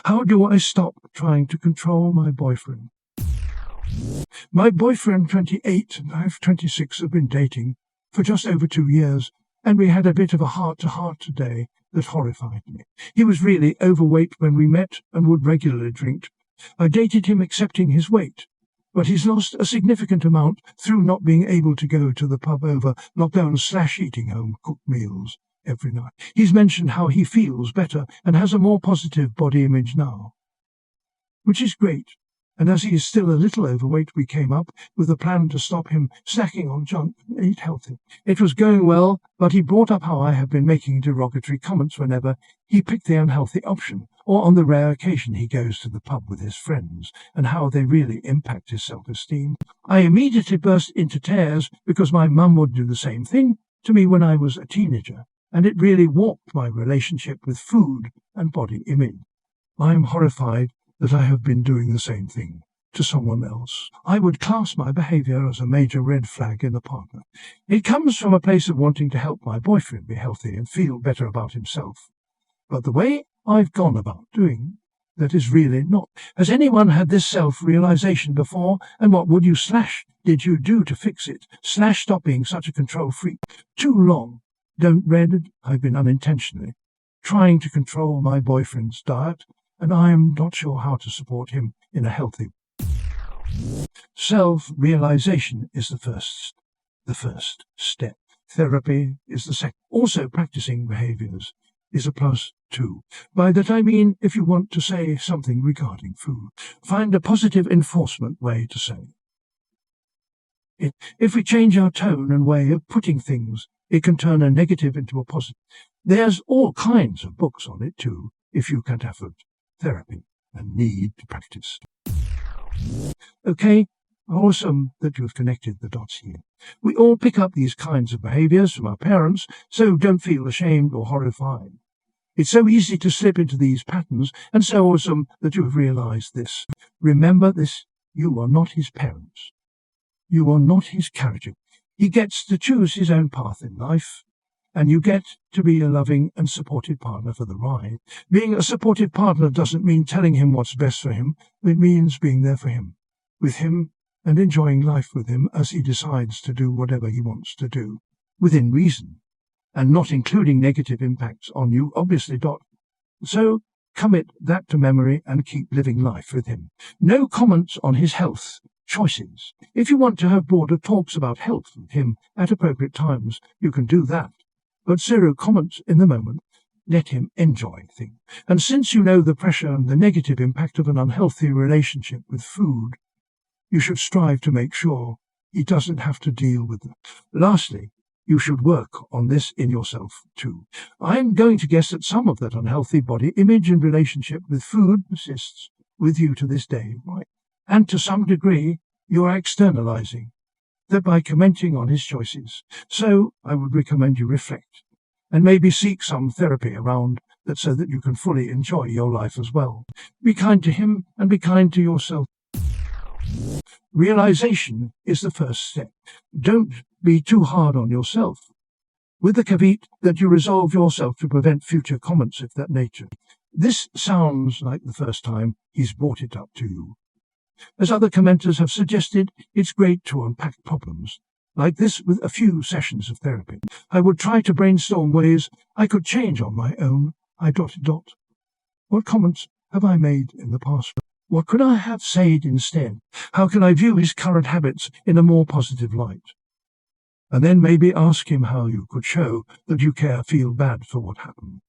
How do I stop trying to control my boyfriend? My boyfriend, 28, and I'm 26, have been dating for just over 2 years, and we had a bit of a heart-to-heart today that horrified me. He was really overweight when we met and would regularly drink. I dated him accepting his weight, but he's lost a significant amount through not being able to go to the pub over lockdown/eating home-cooked meals every night. He's mentioned how he feels better and has a more positive body image now, which is great. And as he is still a little overweight, we came up with a plan to stop him snacking on junk and eat healthy. It was going well, but he brought up how I have been making derogatory comments whenever he picked the unhealthy option, or on the rare occasion he goes to the pub with his friends, and how they really impact his self-esteem. I immediately burst into tears because my mum would do the same thing to me when I was a teenager, and it really warped my relationship with food and body image. I'm horrified that I have been doing the same thing to someone else. I would class my behaviour as a major red flag in a partner. It comes from a place of wanting to help my boyfriend be healthy and feel better about himself. But the way I've gone about doing that is really not. Has anyone had this self-realisation before? And what would you / did you do to fix it? / stop being such a control freak. Too long. Don't read. I've been unintentionally trying to control my boyfriend's diet, and I am not sure how to support him in a healthy way. Self-realisation is the first step. Therapy is the second. Also, practicing behaviours is a plus too. By that I mean, if you want to say something regarding food, find a positive enforcement way to say it. If we change our tone and way of putting things, it can turn a negative into a positive. There's all kinds of books on it too, if you can't afford therapy and need to practice. Okay, awesome that you've connected the dots here. We all pick up these kinds of behaviours from our parents, so don't feel ashamed or horrified. It's so easy to slip into these patterns, and so awesome that you have realised this. Remember this, you are not his parents. You are not his character. He gets to choose his own path in life, and you get to be a loving and supportive partner for the ride. Being a supportive partner doesn't mean telling him what's best for him. It means being there for him, with him, and enjoying life with him as he decides to do whatever he wants to do, within reason, and not including negative impacts on you, obviously. So commit that to memory and keep living life with him. No comments on his health choices. If you want to have broader talks about health with him at appropriate times, you can do that. But zero comments in the moment. Let him enjoy things. And since you know the pressure and the negative impact of an unhealthy relationship with food, you should strive to make sure he doesn't have to deal with them. Lastly, you should work on this in yourself too. I'm going to guess that some of that unhealthy body image and relationship with food persists with you to this day, right? And to some degree, you are externalizing that by commenting on his choices. So I would recommend you reflect and maybe seek some therapy around that so that you can fully enjoy your life as well. Be kind to him and be kind to yourself. Realization is the first step. Don't be too hard on yourself, with the caveat that you resolve yourself to prevent future comments of that nature. This sounds like the first time he's brought it up to you. As other commenters have suggested, it's great to unpack problems like this with a few sessions of therapy. I would try to brainstorm ways I could change on my own. What comments have I made in the past? What could I have said instead? How can I view his current habits in a more positive light? And then maybe ask him how you could show that you feel bad for what happened.